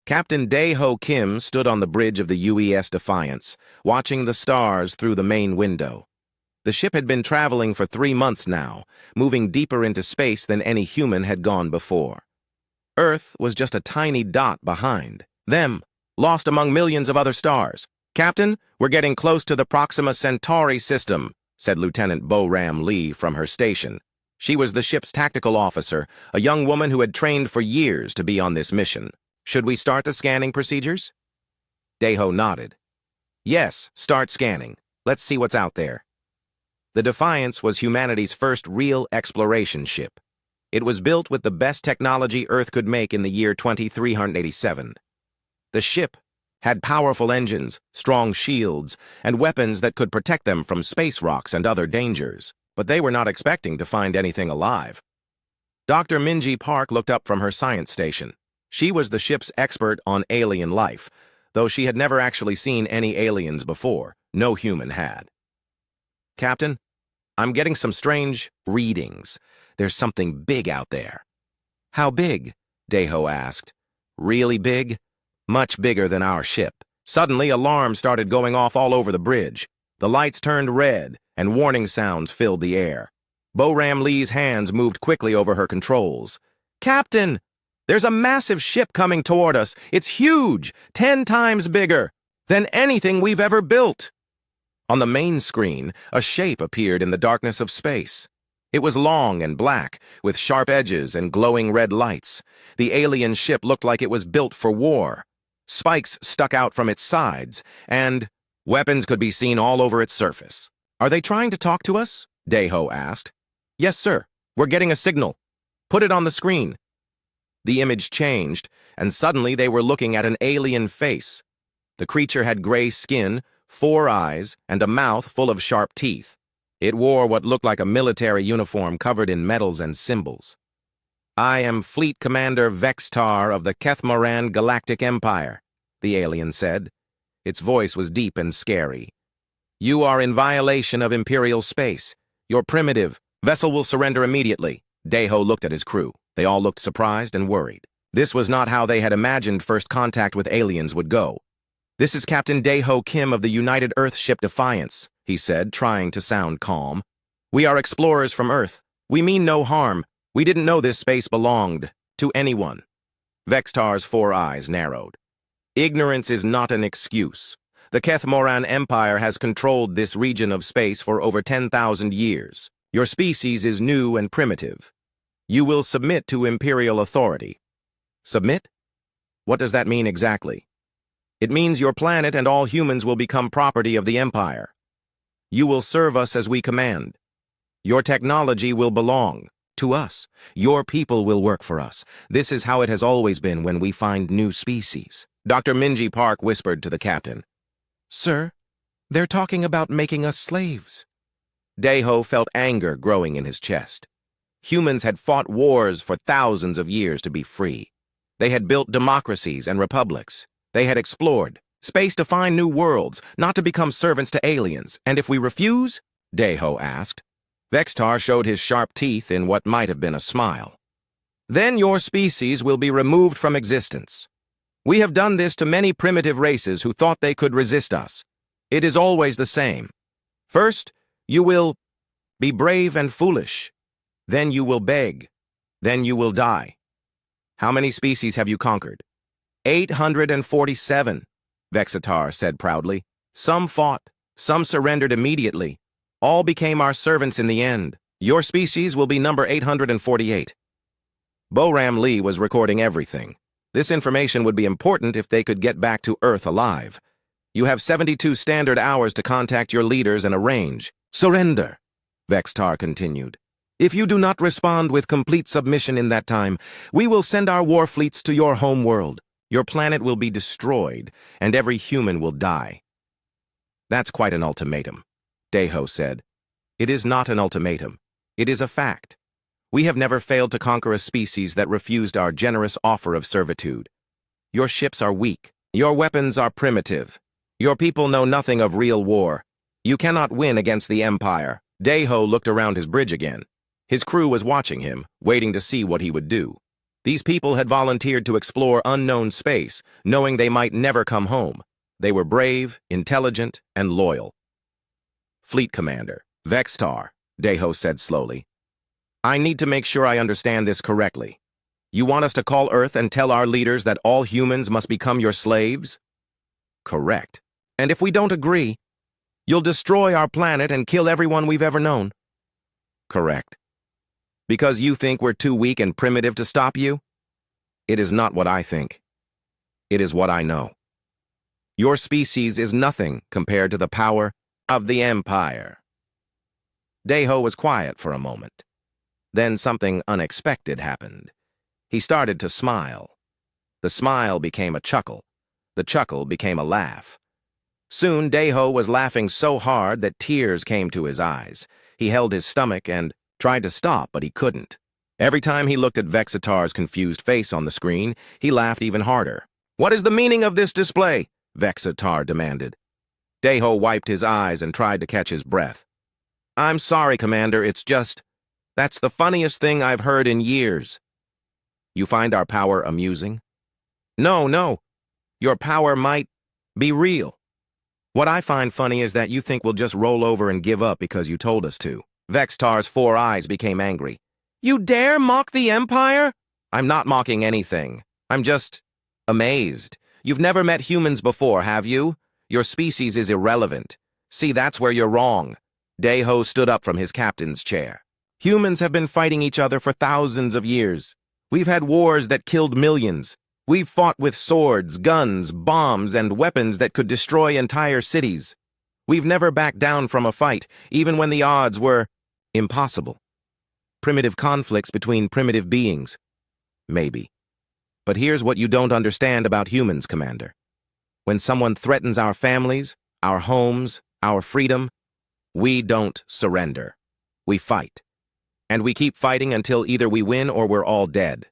Captain Dae-ho Kim stood on the bridge of the UES Defiance, watching the stars through the main window. The ship had been traveling for 3 months now, moving deeper into space than any human had gone before. Earth was just a tiny dot behind. Them, lost among millions of other stars. "Captain, we're getting close to the Proxima Centauri system," said Lieutenant Bo-Ram Lee from her station. She was the ship's tactical officer, a young woman who had trained for years to be on this mission. "Should we start the scanning procedures?" Dae-ho nodded. "Yes, start scanning. Let's see what's out there." The Defiance was humanity's first real exploration ship. It was built with the best technology Earth could make in the year 2387. The ship had powerful engines, strong shields, and weapons that could protect them from space rocks and other dangers, but they were not expecting to find anything alive. Dr. Minji Park looked up from her science station. She was the ship's expert on alien life, though she had never actually seen any aliens before. No human had. "Captain, I'm getting some strange readings. There's something big out there." "How big?" Dae-ho asked. "Really big? Much bigger than our ship." Suddenly, alarms started going off all over the bridge. The lights turned red, and warning sounds filled the air. Bo-Ram Lee's hands moved quickly over her controls. "Captain! There's a massive ship coming toward us. It's huge, 10 times bigger than anything we've ever built." On the main screen, a shape appeared in the darkness of space. It was long and black, with sharp edges and glowing red lights. The alien ship looked like it was built for war. Spikes stuck out from its sides, and weapons could be seen all over its surface. "Are they trying to talk to us?" Dae-ho asked. "Yes, sir. We're getting a signal. Put it on the screen." The image changed, and suddenly they were looking at an alien face. The creature had gray skin, 4 eyes, and a mouth full of sharp teeth. It wore what looked like a military uniform covered in medals and symbols. "I am Fleet Commander Vextar of the Kethmoran Galactic Empire," the alien said. Its voice was deep and scary. "You are in violation of Imperial space. You're primitive. Vessel will surrender immediately." Dae-ho looked at his crew. They all looked surprised and worried. This was not how they had imagined first contact with aliens would go. "This is Captain Dae-ho Kim of the United Earth ship Defiance," he said, trying to sound calm. "We are explorers from Earth. We mean no harm. We didn't know this space belonged to anyone." Vextar's 4 eyes narrowed. "Ignorance is not an excuse. The Kethmoran Empire has controlled this region of space for over 10,000 years. Your species is new and primitive. You will submit to Imperial authority." "Submit? What does that mean exactly?" "It means your planet and all humans will become property of the Empire. You will serve us as we command. Your technology will belong to us. Your people will work for us. This is how it has always been when we find new species." Dr. Minji Park whispered to the captain. "Sir, they're talking about making us slaves." Dae-ho felt anger growing in his chest. Humans had fought wars for thousands of years to be free. They had built democracies and republics. They had explored space to find new worlds, not to become servants to aliens. "And if we refuse?" Dae-ho asked. Vextar showed his sharp teeth in what might have been a smile. "Then your species will be removed from existence. We have done this to many primitive races who thought they could resist us. It is always the same. First, you will be brave and foolish. Then you will beg. Then you will die." "How many species have you conquered?" 847, Vextar said proudly. "Some fought, some surrendered immediately. All became our servants in the end. Your species will be number 848. Bo-Ram Lee was recording everything. This information would be important if they could get back to Earth alive. "You have 72 standard hours to contact your leaders and arrange." "Surrender," Vextar continued. "If you do not respond with complete submission in that time, we will send our war fleets to your home world. Your planet will be destroyed, and every human will die." "That's quite an ultimatum," Dae-ho said. "It is not an ultimatum. It is a fact. We have never failed to conquer a species that refused our generous offer of servitude. Your ships are weak. Your weapons are primitive. Your people know nothing of real war. You cannot win against the Empire." Dae-ho looked around his bridge again. His crew was watching him, waiting to see what he would do. These people had volunteered to explore unknown space, knowing they might never come home. They were brave, intelligent, and loyal. Fleet Commander, Vextar, Deho said slowly. I need to make sure I understand this correctly. You want us to call Earth and tell our leaders that all humans must become your slaves? Correct. And if we don't agree, you'll destroy our planet and kill everyone we've ever known? Correct. Because you think we're too weak and primitive to stop you? It is not what I think. It is what I know. Your species is nothing compared to the power of the Empire. Deho was quiet for a moment. Then something unexpected happened. He started to smile. The smile became a chuckle. The chuckle became a laugh. Soon Deho was laughing so hard that tears came to his eyes. He held his stomach and tried to stop, but he couldn't. Every time he looked at Vexitar's confused face on the screen, he laughed even harder. What is the meaning of this display? Vexitar demanded. Deho wiped his eyes and tried to catch his breath. I'm sorry, Commander, it's just... That's the funniest thing I've heard in years. You find our power amusing? No. Your power might be real. What I find funny is that you think we'll just roll over and give up because you told us to. Vextar's 4 eyes became angry. You dare mock the Empire? I'm not mocking anything. I'm just amazed. You've never met humans before, have you? Your species is irrelevant. See, that's where you're wrong. Deho stood up from his captain's chair. Humans have been fighting each other for thousands of years. We've had wars that killed millions. We've fought with swords, guns, bombs, and weapons that could destroy entire cities. We've never backed down from a fight, even when the odds were impossible. Primitive conflicts between primitive beings. Maybe. But here's what you don't understand about humans, Commander. When someone threatens our families, our homes, our freedom, we don't surrender. We fight. And we keep fighting until either we win or we're all dead.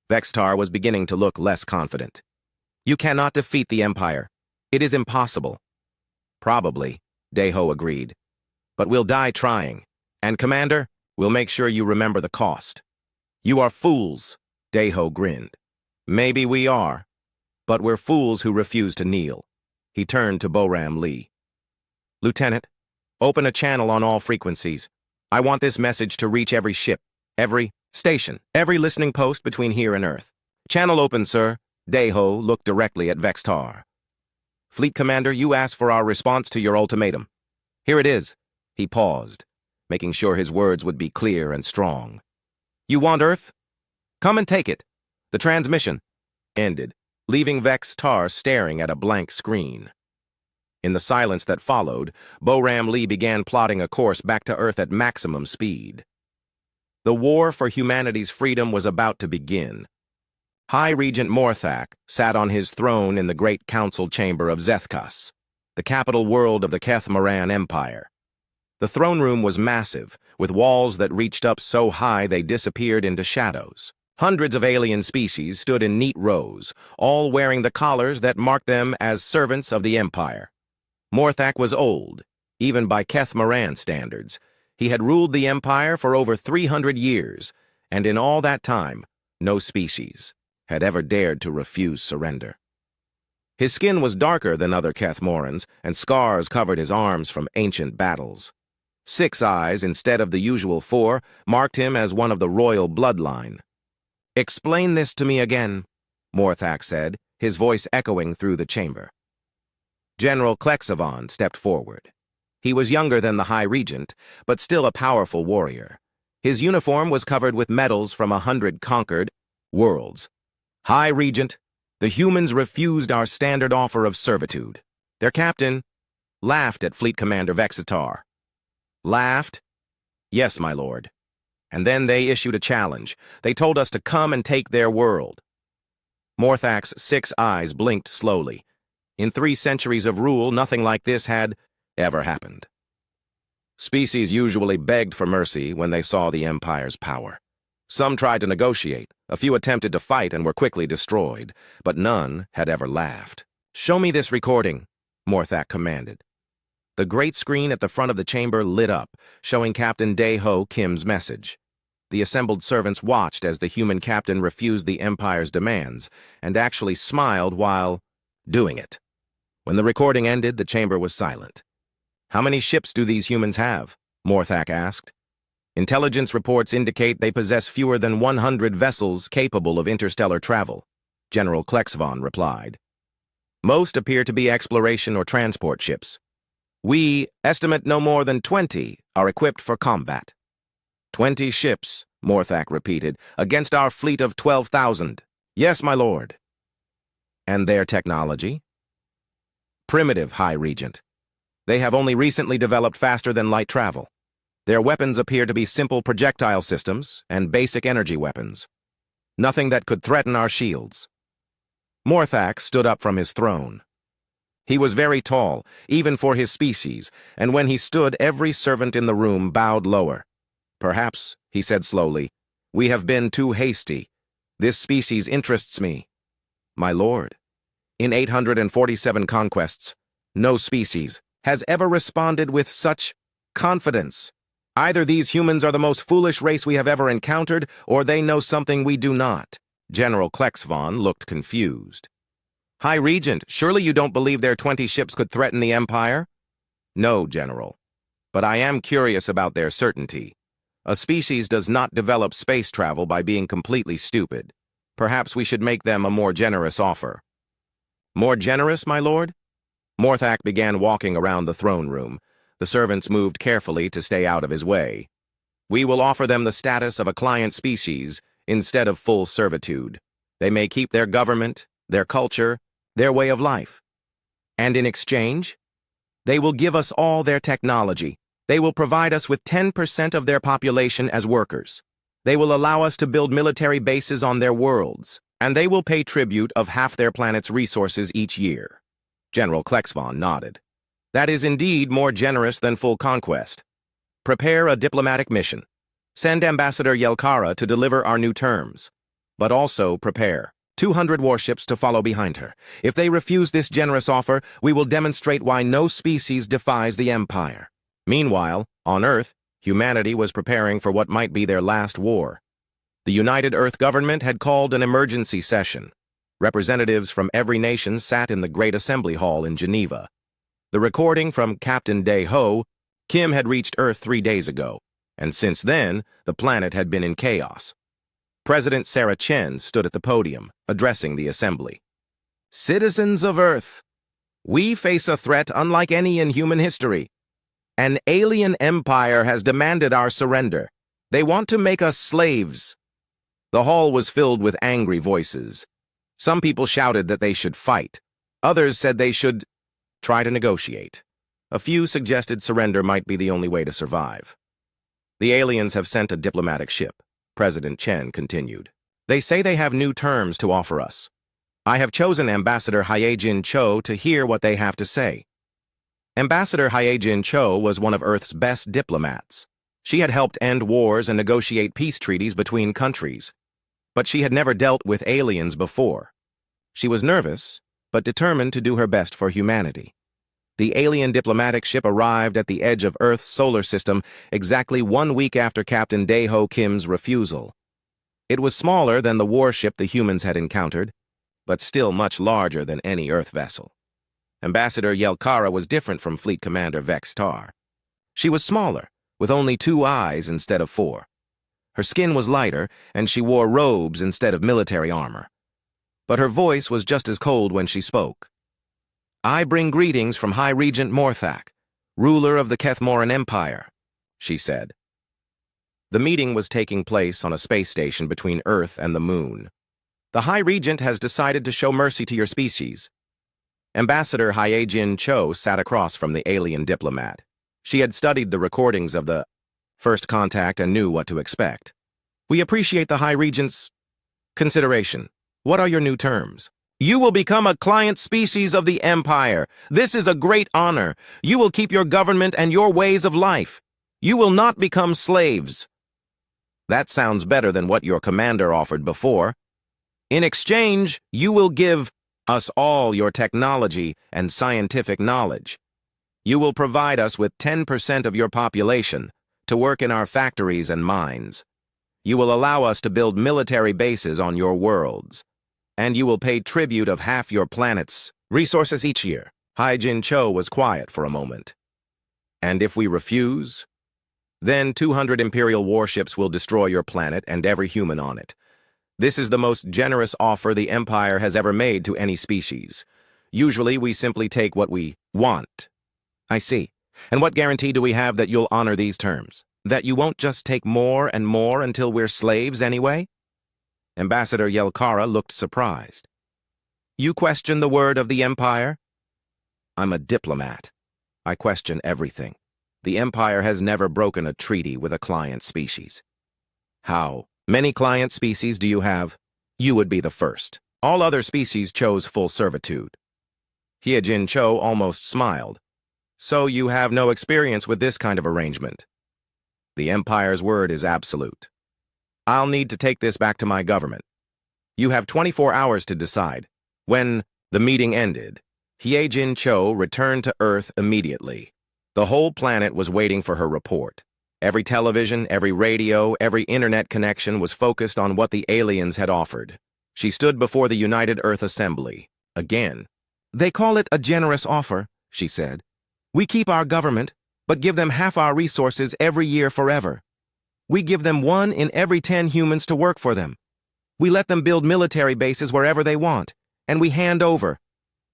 Vextar was beginning to look less confident. You cannot defeat the Empire. It is impossible. Probably, Deho agreed. But we'll die trying. And, Commander, we'll make sure you remember the cost. You are fools, Deho grinned. Maybe we are, but we're fools who refuse to kneel. He turned to Boram Lee. Lieutenant, open a channel on all frequencies. I want this message to reach every ship, every station, every listening post between here and Earth. Channel open, sir. Deho looked directly at Vextar. Fleet Commander, you asked for our response to your ultimatum. Here it is. He paused, making sure his words would be clear and strong. You want Earth? Come and take it. The transmission ended, leaving Vextar staring at a blank screen. In the silence that followed, Boram Lee began plotting a course back to Earth at maximum speed. The war for humanity's freedom was about to begin. High Regent Morthak sat on his throne in the great council chamber of Zethkas, the capital world of the Kethmaran Empire. The throne room was massive, with walls that reached up so high they disappeared into shadows. Hundreds of alien species stood in neat rows, all wearing the collars that marked them as servants of the Empire. Morthak was old, even by Kethmaran standards. He had ruled the Empire for over 300 years, and in all that time, no species had ever dared to refuse surrender. His skin was darker than other Kethmorans, and scars covered his arms from ancient battles. 6 eyes, instead of the usual 4, marked him as one of the royal bloodline. Explain this to me again, Morthak said, his voice echoing through the chamber. General Klexavon stepped forward. He was younger than the High Regent, but still a powerful warrior. His uniform was covered with medals from 100 conquered worlds. High Regent, the humans refused our standard offer of servitude. Their captain laughed at Fleet Commander Vexitar. Laughed? Yes, my lord. And then they issued a challenge. They told us to come and take their world. Morthak's 6 eyes blinked slowly. In 3 centuries of rule, nothing like this had ever happened. Species usually begged for mercy when they saw the Empire's power. Some tried to negotiate, a few attempted to fight and were quickly destroyed, but none had ever laughed. Show me this recording, Morthak commanded. The great screen at the front of the chamber lit up, showing Captain Deho Kim's message. The assembled servants watched as the human captain refused the Empire's demands, and actually smiled while doing it. When the recording ended, the chamber was silent. "How many ships do these humans have?" Morthak asked. "Intelligence reports indicate they possess fewer than 100 vessels capable of interstellar travel," General Klexvon replied. "Most appear to be exploration or transport ships. We estimate no more than 20 are equipped for combat." 20 ships, Morthak repeated, "against our fleet of 12,000. Yes, my lord." "And their technology?" "Primitive, High Regent. They have only recently developed faster-than-light travel. Their weapons appear to be simple projectile systems and basic energy weapons. Nothing that could threaten our shields." Morthak stood up from his throne. He was very tall, even for his species, and when he stood, every servant in the room bowed lower. "Perhaps," he said slowly, "we have been too hasty. This species interests me." "My lord, in 847 conquests, no species has ever responded with such confidence. Either these humans are the most foolish race we have ever encountered, or they know something we do not." General Klexvon looked confused. "High Regent, surely you don't believe their 20 ships could threaten the Empire?" "No, General. But I am curious about their certainty. A species does not develop space travel by being completely stupid. Perhaps we should make them a more generous offer." "More generous, my lord?" Morthak began walking around the throne room. The servants moved carefully to stay out of his way. "We will offer them the status of a client species instead of full servitude. They may keep their government, their culture, their way of life. And in exchange, they will give us all their technology. They will provide us with 10% of their population as workers. They will allow us to build military bases on their worlds, and they will pay tribute of half their planet's resources each year." General Klexvon nodded. "That is indeed more generous than full conquest. Prepare a diplomatic mission. Send Ambassador Yelkara to deliver our new terms. But also prepare 200 warships to follow behind her. If they refuse this generous offer, we will demonstrate why no species defies the Empire." Meanwhile, on Earth, humanity was preparing for what might be their last war. The United Earth government had called an emergency session. Representatives from every nation sat in the Great Assembly Hall in Geneva. The recording from Captain Day-Ho, Kim had reached Earth 3 days ago, and since then, the planet had been in chaos. President Sarah Chen stood at the podium, addressing the assembly. "Citizens of Earth, we face a threat unlike any in human history. An alien empire has demanded our surrender. They want to make us slaves." The hall was filled with angry voices. Some people shouted that they should fight. Others said they should try to negotiate. A few suggested surrender might be the only way to survive. "The aliens have sent a diplomatic ship," President Chen continued. "They say they have new terms to offer us. I have chosen Ambassador Hyejin Cho to hear what they have to say." Ambassador Hyejin Cho was one of Earth's best diplomats. She had helped end wars and negotiate peace treaties between countries. But she had never dealt with aliens before. She was nervous, but determined to do her best for humanity. The alien diplomatic ship arrived at the edge of Earth's solar system exactly 1 week after Captain Day-Ho Kim's refusal. It was smaller than the warship the humans had encountered, but still much larger than any Earth vessel. Ambassador Yelkara was different from Fleet Commander Vex Tar. She was smaller, with only 2 eyes instead of 4. Her skin was lighter, and she wore robes instead of military armor. But her voice was just as cold when she spoke. "I bring greetings from High Regent Morthak, ruler of the Kethmoran Empire," she said. The meeting was taking place on a space station between Earth and the Moon. "The High Regent has decided to show mercy to your species." Ambassador Hyejin Cho sat across from the alien diplomat. She had studied the recordings of the first contact and knew what to expect. "We appreciate the High Regent's consideration. What are your new terms?" "You will become a client species of the Empire. This is a great honor. You will keep your government and your ways of life. You will not become slaves." "That sounds better than what your commander offered before. In exchange, you will give us all your technology and scientific knowledge. You will provide us with 10% of your population to work in our factories and mines. You will allow us to build military bases on your worlds, and you will pay tribute of half your planet's resources each year. Hai-Jin Cho was quiet for a moment. And if we refuse? Then 200 Imperial warships will destroy your planet and every human on it. This is the most generous offer the Empire has ever made to any species. Usually, we simply take what we want. I see. And what guarantee do we have that you'll honor these terms? That you won't just take more and more until we're slaves anyway? Ambassador Yelkara looked surprised. You question the word of the Empire? I'm a diplomat. I question everything. The Empire has never broken a treaty with a client species. How many client species do you have? You would be the first. All other species chose full servitude. Hai-Jin Cho almost smiled. So you have no experience with this kind of arrangement. The Empire's word is absolute. I'll need to take this back to my government. You have 24 hours to decide. When the meeting ended, Hai-Jin Cho returned to Earth immediately. The whole planet was waiting for her report. Every television, every radio, every internet connection was focused on what the aliens had offered. She stood before the United Earth Assembly. Again. They call it a generous offer, she said. We keep our government, but give them half our resources every year forever. We give them 1 in every 10 humans to work for them. We let them build military bases wherever they want, and we hand over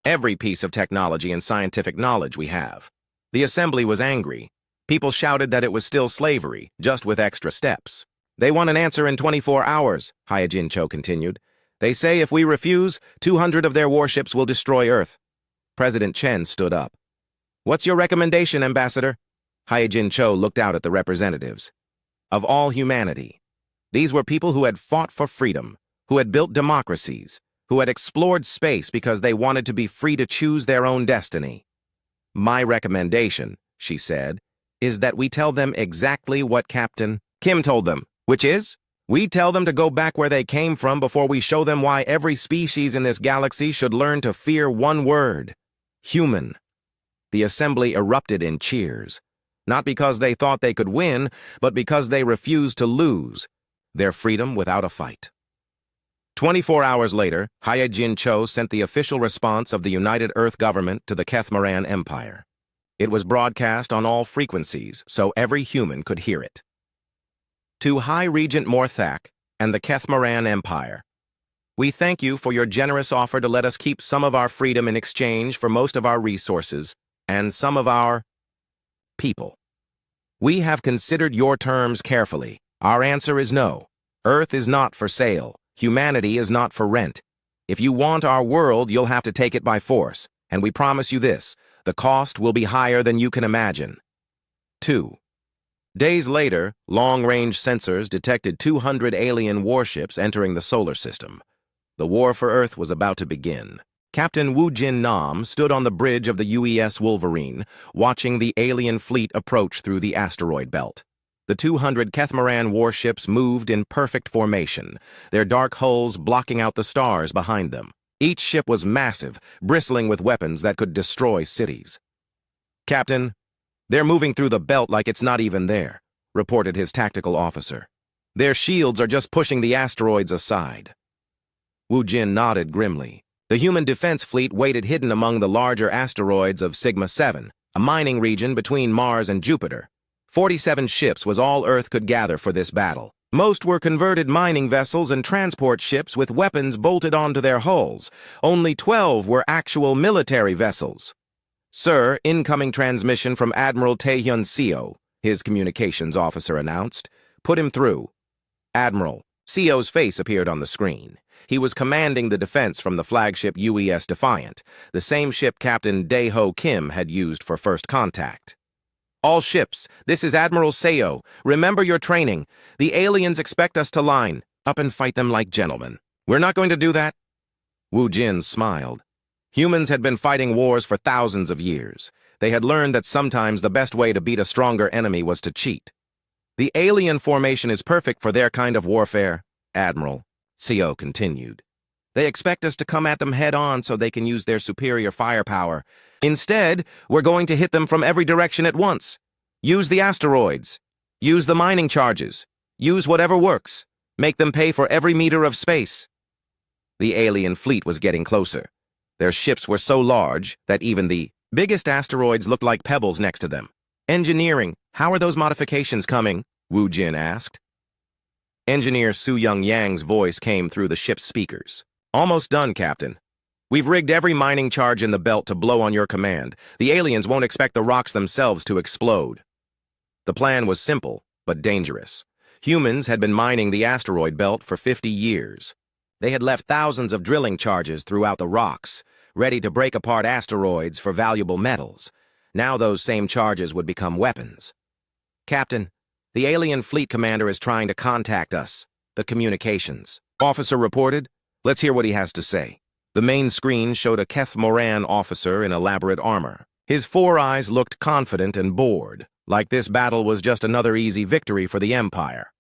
every piece of technology and scientific knowledge we have. The assembly was angry. People shouted that it was still slavery, just with extra steps. They want an answer in 24 hours, Hai-Jin Cho continued. They say if we refuse, 200 of their warships will destroy Earth. President Chen stood up. What's your recommendation, Ambassador? Hai-Jin Cho looked out at the representatives. Of all humanity. These were people who had fought for freedom, who had built democracies, who had explored space because they wanted to be free to choose their own destiny. My recommendation, she said, is that we tell them exactly what Captain Kim told them, which is, we tell them to go back where they came from before we show them why every species in this galaxy should learn to fear one word: human. The assembly erupted in cheers, not because they thought they could win, but because they refused to lose their freedom without a fight. 24 hours later, Hai-Jin Cho sent the official response of the United Earth government to the Kethmaran Empire. It was broadcast on all frequencies, so every human could hear it. To High Regent Morthak and the Kethmaran Empire, we thank you for your generous offer to let us keep some of our freedom in exchange for most of our resources and some of our people. We have considered your terms carefully. Our answer is no. Earth is not for sale. Humanity is not for rent. If you want our world, you'll have to take it by force. And we promise you this, the cost will be higher than you can imagine. 2. Days later, long-range sensors detected 200 alien warships entering the solar system. The war for Earth was about to begin. Captain Wu Jin Nam stood on the bridge of the UES Wolverine, watching the alien fleet approach through the asteroid belt. The 200 Kethmaran warships moved in perfect formation, their dark hulls blocking out the stars behind them. Each ship was massive, bristling with weapons that could destroy cities. Captain, they're moving through the belt like it's not even there, reported his tactical officer. Their shields are just pushing the asteroids aside. Wu Jin nodded grimly. The human defense fleet waited hidden among the larger asteroids of Sigma 7, a mining region between Mars and Jupiter. 47 ships was all Earth could gather for this battle. Most were converted mining vessels and transport ships with weapons bolted onto their hulls. Only 12 were actual military vessels. Sir, incoming transmission from Admiral Taehyun Seo, his communications officer announced. Put him through. Admiral. Seo's face appeared on the screen. He was commanding the defense from the flagship UES Defiant, the same ship Captain Dae-Ho Kim had used for first contact. All ships, this is Admiral Seo. Remember your training. The aliens expect us to line up and fight them like gentlemen. We're not going to do that. Wu Jin smiled. Humans had been fighting wars for thousands of years. They had learned that sometimes the best way to beat a stronger enemy was to cheat. The alien formation is perfect for their kind of warfare, Admiral. Seo continued. They expect us to come at them head-on so they can use their superior firepower. Instead, we're going to hit them from every direction at once. Use the asteroids. Use the mining charges. Use whatever works. Make them pay for every meter of space. The alien fleet was getting closer. Their ships were so large that even the biggest asteroids looked like pebbles next to them. Engineering, how are those modifications coming? Wu Jin asked. Engineer Su-Young Yang's voice came through the ship's speakers. Almost done, Captain. We've rigged every mining charge in the belt to blow on your command. The aliens won't expect the rocks themselves to explode. The plan was simple, but dangerous. Humans had been mining the asteroid belt for 50 years. They had left thousands of drilling charges throughout the rocks, ready to break apart asteroids for valuable metals. Now those same charges would become weapons. Captain, the alien fleet commander is trying to contact us. The communications officer reported. Let's hear what he has to say. The main screen showed a Keth Moran officer in elaborate armor. His four eyes looked confident and bored, like this battle was just another easy victory for the Empire.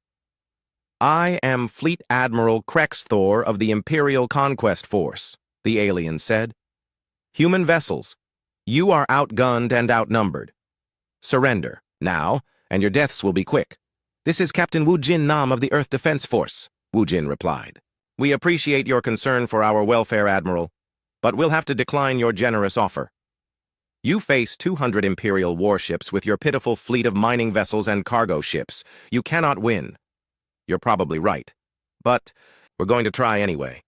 I am Fleet Admiral Krexthor of the Imperial Conquest Force, the alien said. Human vessels, you are outgunned and outnumbered. Surrender, now, and your deaths will be quick. This is Captain Wu Jin Nam of the Earth Defense Force, Wu Jin replied. We appreciate your concern for our welfare, Admiral, but we'll have to decline your generous offer. You face 200 Imperial warships with your pitiful fleet of mining vessels and cargo ships. You cannot win. You're probably right, but we're going to try anyway.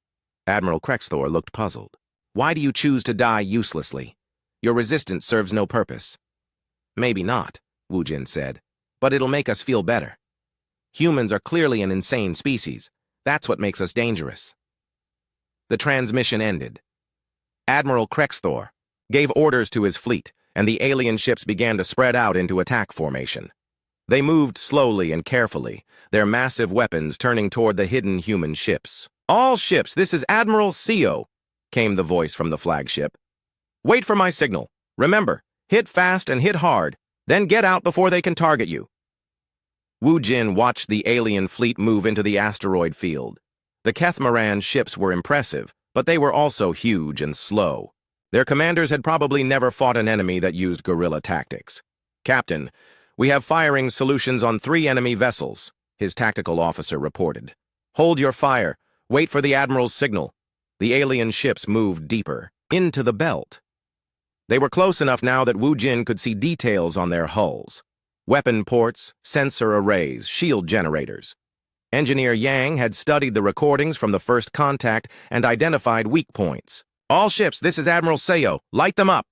Admiral Krexthor looked puzzled. Why do you choose to die uselessly? Your resistance serves no purpose. Maybe not, Wu Jin said, but it'll make us feel better. Humans are clearly an insane species. That's what makes us dangerous. The transmission ended. Admiral Krexthor gave orders to his fleet, and the alien ships began to spread out into attack formation. They moved slowly and carefully, their massive weapons turning toward the hidden human ships. All ships, this is Admiral Seo, came the voice from the flagship. Wait for my signal. Remember, hit fast and hit hard, then get out before they can target you. Wu Jin watched the alien fleet move into the asteroid field. The Kethmaran ships were impressive, but they were also huge and slow. Their commanders had probably never fought an enemy that used guerrilla tactics. Captain, we have firing solutions on 3 enemy vessels, his tactical officer reported. Hold your fire. Wait for the Admiral's signal. The alien ships moved deeper, into the belt. They were close enough now that Wu Jin could see details on their hulls. Weapon ports, sensor arrays, shield generators. Engineer Yang had studied the recordings from the first contact and identified weak points. All ships, this is Admiral Seo. Light them up.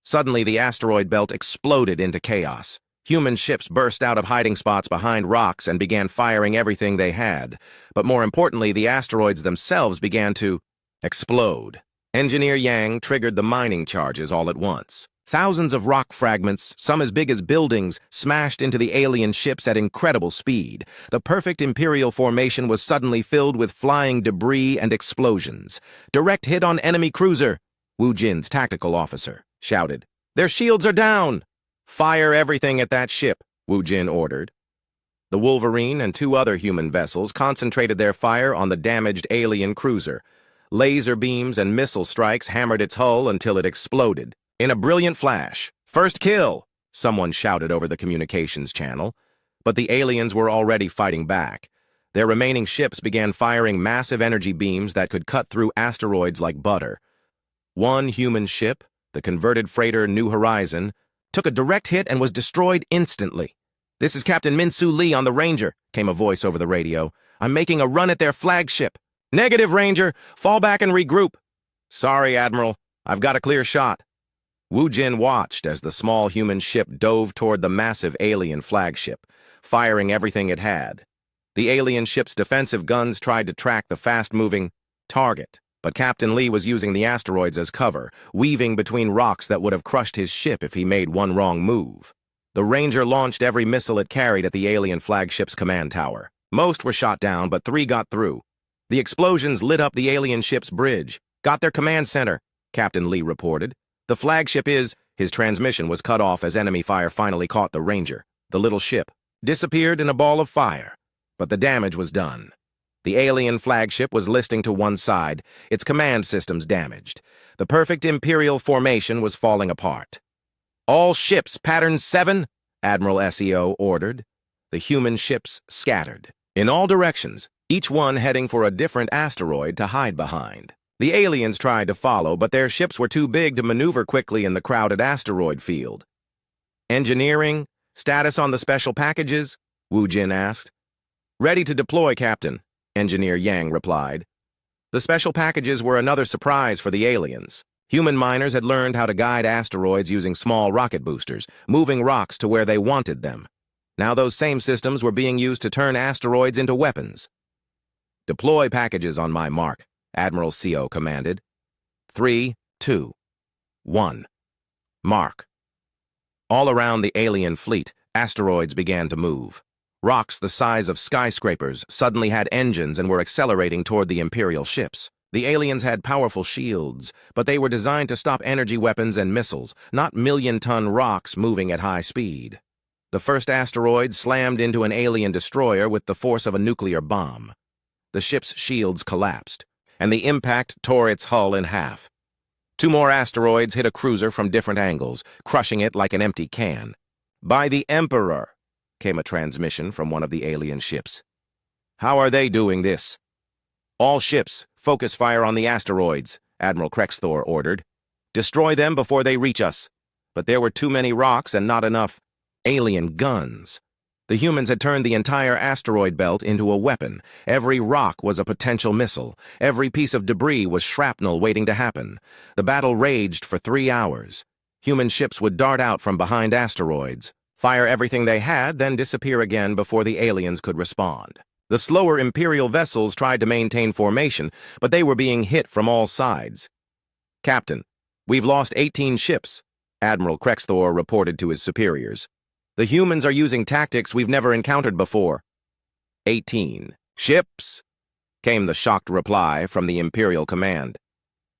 Suddenly, the asteroid belt exploded into chaos. Human ships burst out of hiding spots behind rocks and began firing everything they had. But more importantly, the asteroids themselves began to explode. Engineer Yang triggered the mining charges all at once. Thousands of rock fragments, some as big as buildings, smashed into the alien ships at incredible speed. The perfect Imperial formation was suddenly filled with flying debris and explosions. Direct hit on enemy cruiser, Wu Jin's tactical officer shouted. Their shields are down! Fire everything at that ship, Wu Jin ordered. The Wolverine and 2 other human vessels concentrated their fire on the damaged alien cruiser. Laser beams and missile strikes hammered its hull until it exploded. In a brilliant flash, first kill, someone shouted over the communications channel. But the aliens were already fighting back. Their remaining ships began firing massive energy beams that could cut through asteroids like butter. One human ship, the converted freighter New Horizon, took a direct hit and was destroyed instantly. This is Captain Min-Su Lee on the Ranger, came a voice over the radio. I'm making a run at their flagship. Negative, Ranger. Fall back and regroup. Sorry, Admiral. I've got a clear shot. Wu Jin watched as the small human ship dove toward the massive alien flagship, firing everything it had. The alien ship's defensive guns tried to track the fast-moving target, but Captain Lee was using the asteroids as cover, weaving between rocks that would have crushed his ship if he made one wrong move. The Ranger launched every missile it carried at the alien flagship's command tower. Most were shot down, but 3 got through. The explosions lit up the alien ship's bridge. Got their command center, Captain Lee reported. The flagship is... His transmission was cut off as enemy fire finally caught the Ranger. The little ship disappeared in a ball of fire, but the damage was done. The alien flagship was listing to one side, its command systems damaged. The perfect Imperial formation was falling apart. All ships, pattern 7, Admiral Seo ordered. The human ships scattered in all directions, each one heading for a different asteroid to hide behind. The aliens tried to follow, but their ships were too big to maneuver quickly in the crowded asteroid field. Engineering? Status on the special packages? Wu Jin asked. Ready to deploy, Captain, Engineer Yang replied. The special packages were another surprise for the aliens. Human miners had learned how to guide asteroids using small rocket boosters, moving rocks to where they wanted them. Now those same systems were being used to turn asteroids into weapons. Deploy packages on my mark, Admiral Seo commanded. 3, 2, 1. Mark. All around the alien fleet, asteroids began to move. Rocks the size of skyscrapers suddenly had engines and were accelerating toward the Imperial ships. The aliens had powerful shields, but they were designed to stop energy weapons and missiles, not million-ton rocks moving at high speed. The first asteroid slammed into an alien destroyer with the force of a nuclear bomb. The ship's shields collapsed, and the impact tore its hull in half. 2 more asteroids hit a cruiser from different angles, crushing it like an empty can. By the Emperor, came a transmission from one of the alien ships. How are they doing this? All ships, focus fire on the asteroids, Admiral Krexthor ordered. Destroy them before they reach us. But there were too many rocks and not enough alien guns. The humans had turned the entire asteroid belt into a weapon. Every rock was a potential missile. Every piece of debris was shrapnel waiting to happen. The battle raged for 3 hours. Human ships would dart out from behind asteroids, fire everything they had, then disappear again before the aliens could respond. The slower Imperial vessels tried to maintain formation, but they were being hit from all sides. Captain, we've lost 18 ships, Admiral Krexthor reported to his superiors. The humans are using tactics we've never encountered before. 18 ships, came the shocked reply from the Imperial command.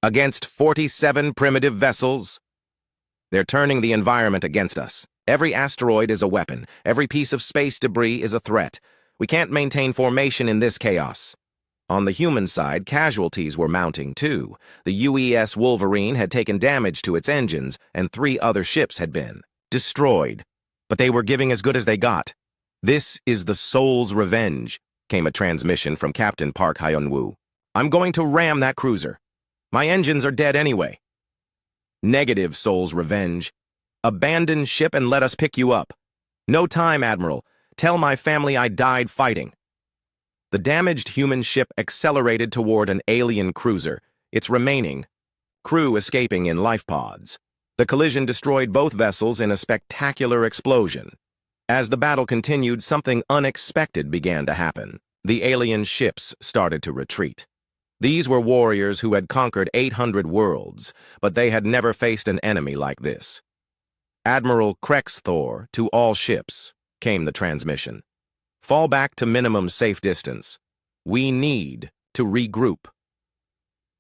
Against 47 primitive vessels? They're turning the environment against us. Every asteroid is a weapon. Every piece of space debris is a threat. We can't maintain formation in this chaos. On the human side, casualties were mounting too. The UES Wolverine had taken damage to its engines, and 3 other ships had been destroyed. But they were giving as good as they got. This is the Soul's revenge, came a transmission from Captain Park Hyun-woo. I'm going to ram that cruiser. My engines are dead anyway. Negative, Soul's revenge. Abandon ship and let us pick you up. No time, Admiral. Tell my family I died fighting. The damaged human ship accelerated toward an alien cruiser, its remaining crew escaping in life pods. The collision destroyed both vessels in a spectacular explosion. As the battle continued, something unexpected began to happen. The alien ships started to retreat. These were warriors who had conquered 800 worlds, but they had never faced an enemy like this. Admiral Krexthor to all ships, came the transmission. Fall back to minimum safe distance. We need to regroup.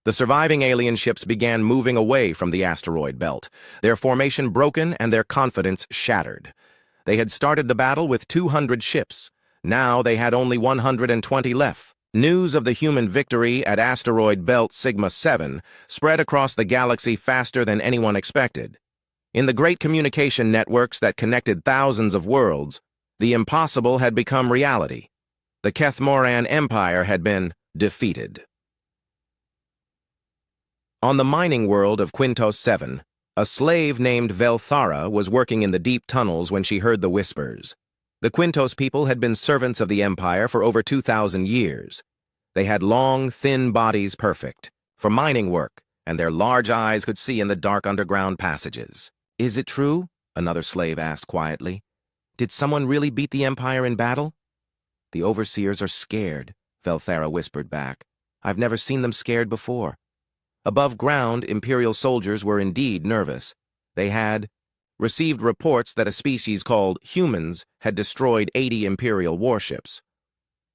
The surviving alien ships began moving away from the asteroid belt, their formation broken and their confidence shattered. They had started the battle with 200 ships. Now they had only 120 left. News of the human victory at asteroid belt Sigma 7 spread across the galaxy faster than anyone expected. In the great communication networks that connected thousands of worlds, the impossible had become reality. The Kethmoran Empire had been defeated. On the mining world of Quintos 7, a slave named Velthara was working in the deep tunnels when she heard the whispers. The Quintos people had been servants of the Empire for over 2,000 years. They had long, thin bodies perfect for mining work, and their large eyes could see in the dark underground passages. Is it true? Another slave asked quietly. Did someone really beat the Empire in battle? The overseers are scared, Velthara whispered back. I've never seen them scared before. Above ground, Imperial soldiers were indeed nervous. They had received reports that a species called humans had destroyed 80 Imperial warships.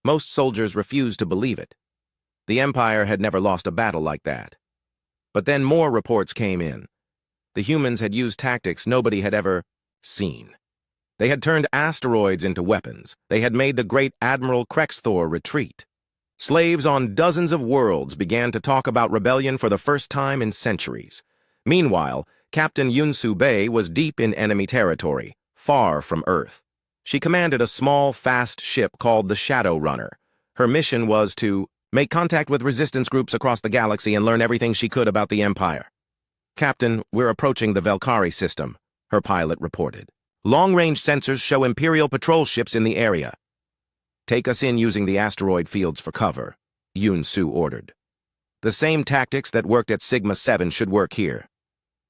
Most soldiers refused to believe it. The Empire had never lost a battle like that. But then more reports came in. The humans had used tactics nobody had ever seen. They had turned asteroids into weapons. They had made the great Admiral Krexthor retreat. Slaves on dozens of worlds began to talk about rebellion for the first time in centuries. Meanwhile, Captain Yunsu Bei was deep in enemy territory, far from Earth. She commanded a small, fast ship called the Shadow Runner. Her mission was to make contact with resistance groups across the galaxy and learn everything she could about the Empire. "Captain, we're approaching the Valkyrie system," her pilot reported. "Long-range sensors show Imperial patrol ships in the area." "Take us in using the asteroid fields for cover," Yun-Su ordered. "The same tactics that worked at Sigma-7 should work here."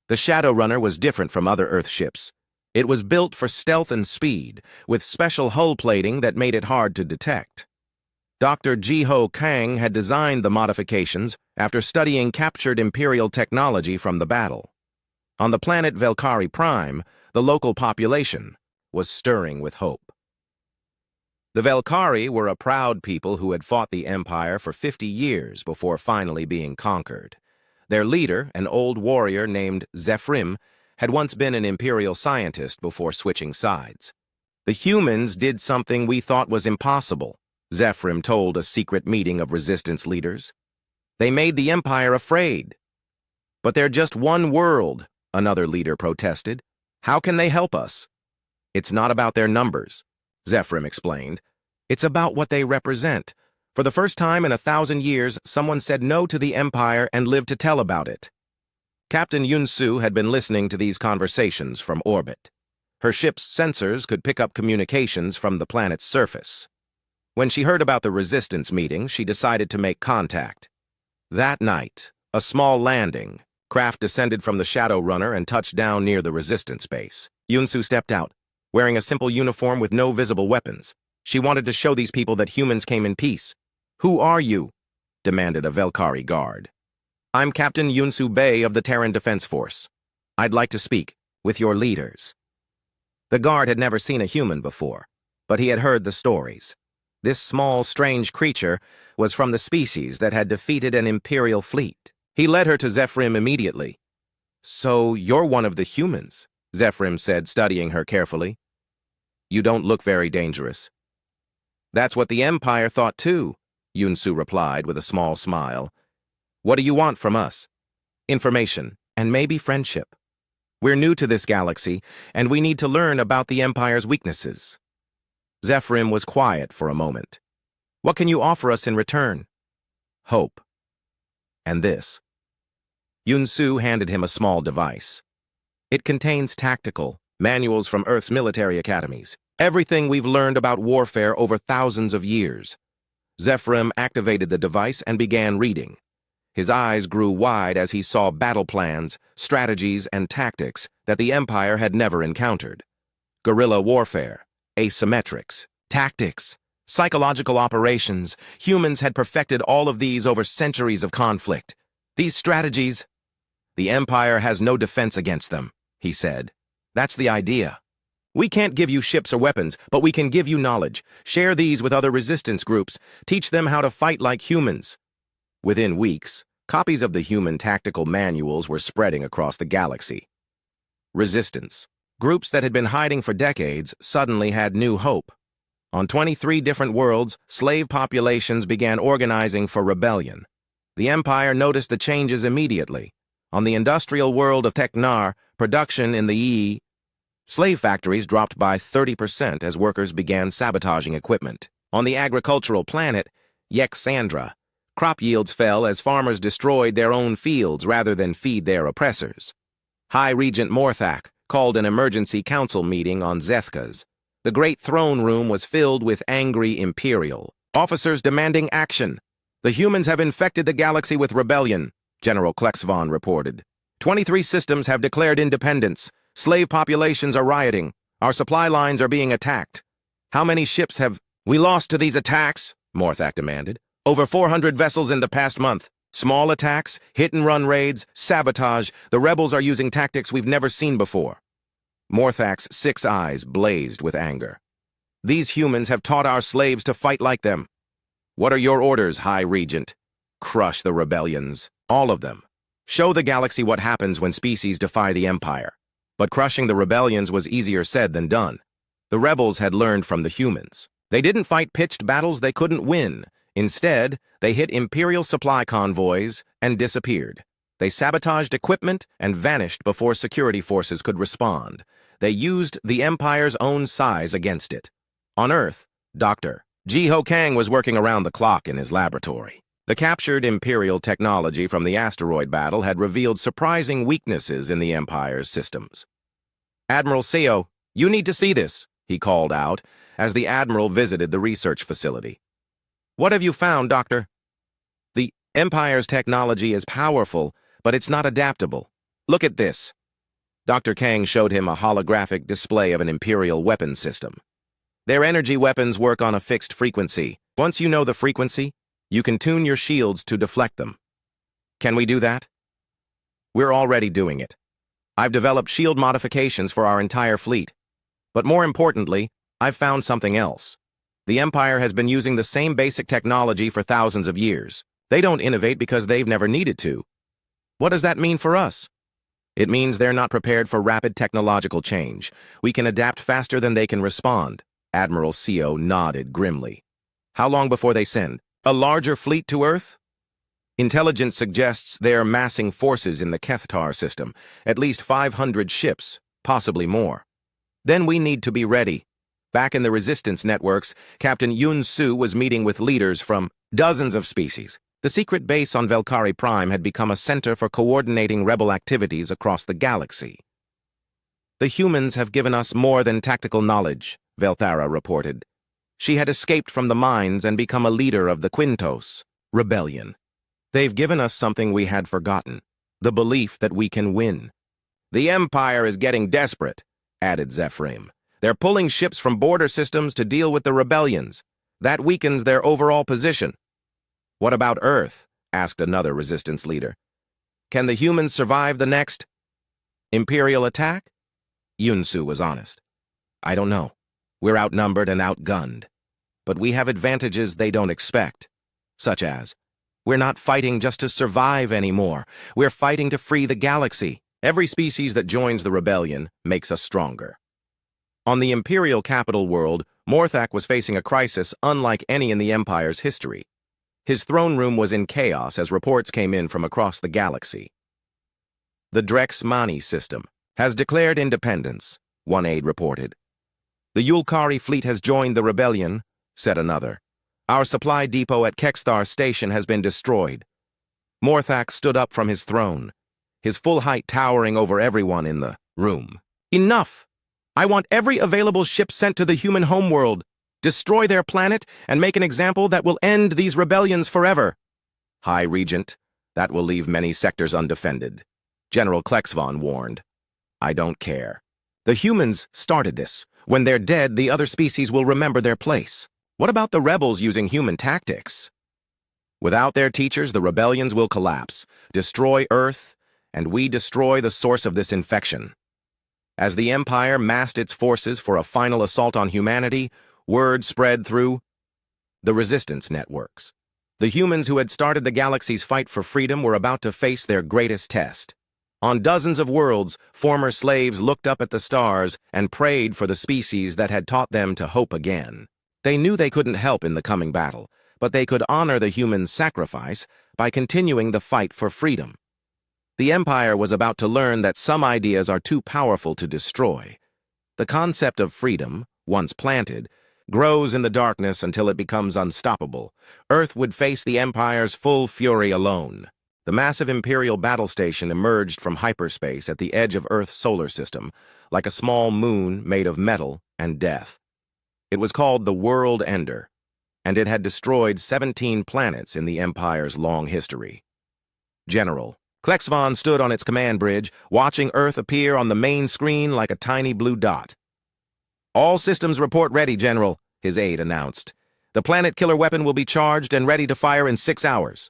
The Shadow Runner was different from other Earth ships. It was built for stealth and speed, with special hull plating that made it hard to detect. Dr. Jiho Kang had designed the modifications after studying captured Imperial technology from the battle. On the planet Valkyrie Prime, the local population was stirring with hope. The Valkyrie were a proud people who had fought the Empire for 50 years before finally being conquered. Their leader, an old warrior named Zephyrim, had once been an Imperial scientist before switching sides. "The humans did something we thought was impossible," Zephyrim told a secret meeting of resistance leaders. "They made the Empire afraid." "But they're just one world," another leader protested. "How can they help us?" "It's not about their numbers," Zephyrim explained. "It's about what they represent. For the first time in 1,000 years, someone said no to the Empire and lived to tell about it." Captain Yun-Su had been listening to these conversations from orbit. Her ship's sensors could pick up communications from the planet's surface. When she heard about the resistance meeting, she decided to make contact. That night, a small landing craft descended from the Shadow Runner and touched down near the resistance base. Yun-Su stepped out, wearing a simple uniform with no visible weapons. She wanted to show these people that humans came in peace. "Who are you?" demanded a Valkyrie guard. "I'm Captain Yun-Su Bei of the Terran Defense Force. I'd like to speak with your leaders." The guard had never seen a human before, but he had heard the stories. This small, strange creature was from the species that had defeated an Imperial fleet. He led her to Zephyrim immediately. "So you're one of the humans," Zephyrim said, studying her carefully. "You don't look very dangerous." "That's what the Empire thought too," Yun-Su replied with a small smile. "What do you want from us?" "Information, and maybe friendship. We're new to this galaxy, and we need to learn about the Empire's weaknesses." Zephyrim was quiet for a moment. "What can you offer us in return?" "Hope. And this." Yun-Su handed him a small device. "It contains tactical manuals from Earth's military academies. Everything we've learned about warfare over thousands of years." Zephyrim activated the device and began reading. His eyes grew wide as he saw battle plans, strategies, and tactics that the Empire had never encountered. Guerrilla warfare, asymmetrics, tactics, psychological operations. Humans had perfected all of these over centuries of conflict. These strategies, "The Empire has no defense against them," he said. "That's the idea. We can't give you ships or weapons, but we can give you knowledge. Share these with other resistance groups. Teach them how to fight like humans." Within weeks, copies of the human tactical manuals were spreading across the galaxy. Resistance. Groups that had been hiding for decades suddenly had new hope. On 23 different worlds, slave populations began organizing for rebellion. The Empire noticed the changes immediately. On the industrial world of Teknar, production in the slave factories dropped by 30% as workers began sabotaging equipment. On the agricultural planet, Yexandra, crop yields fell as farmers destroyed their own fields rather than feed their oppressors. High Regent Morthak called an emergency council meeting on Zethkas. The great throne room was filled with angry Imperial officers demanding action. "The humans have infected the galaxy with rebellion," General Klexvon reported. 23 systems have declared independence. Slave populations are rioting. Our supply lines are being attacked. "How many ships have we lost to these attacks?" Morthak demanded. "Over 400 vessels in the past month. Small attacks, hit-and-run raids, sabotage. The rebels are using tactics we've never seen before." Morthak's 6 eyes blazed with anger. "These humans have taught our slaves to fight like them." "What are your orders, High Regent?" "Crush the rebellions. All of them. Show the galaxy what happens when species defy the Empire." But crushing the rebellions was easier said than done. The rebels had learned from the humans. They didn't fight pitched battles they couldn't win. Instead, they hit Imperial supply convoys and disappeared. They sabotaged equipment and vanished before security forces could respond. They used the Empire's own size against it. On Earth, Dr. Ji-Ho Kang was working around the clock in his laboratory. The captured Imperial technology from the asteroid battle had revealed surprising weaknesses in the Empire's systems. "Admiral Seo, you need to see this," he called out as the Admiral visited the research facility. "What have you found, Doctor?" "The Empire's technology is powerful, but it's not adaptable. Look at this." Dr. Kang showed him a holographic display of an Imperial weapon system. Their energy weapons work on a fixed frequency. Once you know the frequency, you can tune your shields to deflect them. Can we do that? We're already doing it. I've developed shield modifications for our entire fleet. But more importantly, I've found something else. The Empire has been using the same basic technology for thousands of years. They don't innovate because they've never needed to. What does that mean for us? It means they're not prepared for rapid technological change. We can adapt faster than they can respond. Admiral Seo nodded grimly. How long before they send a larger fleet to Earth? Intelligence suggests they're massing forces in the Kethtar system, at least 500 ships, possibly more. Then we need to be ready. Back in the Resistance networks, Captain Yun Su was meeting with leaders from dozens of species. The secret base on Velkari Prime had become a center for coordinating rebel activities across the galaxy. "The humans have given us more than tactical knowledge," Velthara reported. She had escaped from the mines and become a leader of the Quintos rebellion. "They've given us something we had forgotten, the belief that we can win." "The Empire is getting desperate," added Zephyrim. "They're pulling ships from border systems to deal with the rebellions. That weakens their overall position." "What about Earth?" asked another resistance leader. "Can the humans survive the next Imperial attack?" Yunsu was honest. "I don't know. We're outnumbered and outgunned. But we have advantages they don't expect. Such as, we're not fighting just to survive anymore. We're fighting to free the galaxy. Every species that joins the rebellion makes us stronger." On the Imperial capital world, Morthak was facing a crisis unlike any in the Empire's history. His throne room was in chaos as reports came in from across the galaxy. "The Drex Mani system has declared independence," one aide reported. "The Yulkari fleet has joined the rebellion," said another. "Our supply depot at Kexthar Station has been destroyed." Morthak stood up from his throne, his full height towering over everyone in the room. "Enough! I want every available ship sent to the human homeworld. Destroy their planet and make an example that will end these rebellions forever." "High Regent, that will leave many sectors undefended," General Klexvon warned. "I don't care. The humans started this. When they're dead, the other species will remember their place. What about the rebels using human tactics? Without their teachers, the rebellions will collapse, destroy Earth, and we destroy the source of this infection." As the Empire massed its forces for a final assault on humanity, word spread through the resistance networks. The humans who had started the galaxy's fight for freedom were about to face their greatest test. On dozens of worlds, former slaves looked up at the stars and prayed for the species that had taught them to hope again. They knew they couldn't help in the coming battle, but they could honor the humans' sacrifice by continuing the fight for freedom. The Empire was about to learn that some ideas are too powerful to destroy. The concept of freedom, once planted, grows in the darkness until it becomes unstoppable. Earth would face the Empire's full fury alone. The massive Imperial battle station emerged from hyperspace at the edge of Earth's solar system, like a small moon made of metal and death. It was called the World Ender, and it had destroyed 17 planets in the Empire's long history. General Klexvon stood on its command bridge, watching Earth appear on the main screen like a tiny blue dot. "All systems report ready, General," his aide announced. "The planet killer weapon will be charged and ready to fire in 6 hours."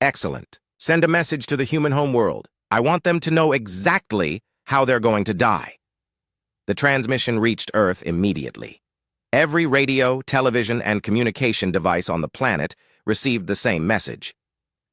"Excellent. Send a message to the human homeworld. I want them to know exactly how they're going to die." The transmission reached Earth immediately. Every radio, television, and communication device on the planet received the same message.